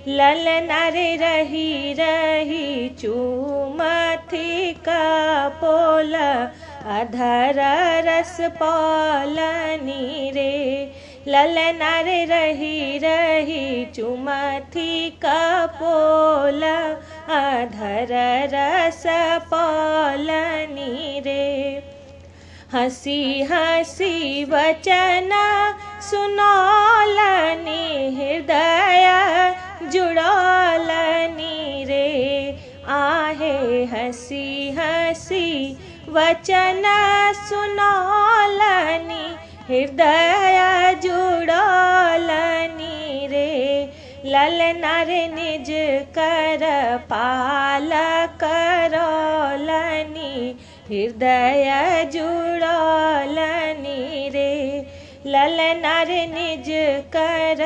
ललना रे रही रही चूमथी कपोल अधर रस पालनी रे। ललना रे रही रही चूमथी कपोल अधर रस पालनी रे। हंसी हंसी वचन सुनौलनी हृदय जुड़ौलनी रे। आहे हंसी हंसी वचन सुनौलनी हृदय जुड़ौलनी रे। ललना रे निज कर पाल करौलनी हृदय जुड़ौलनी रे। ललना रे निज कर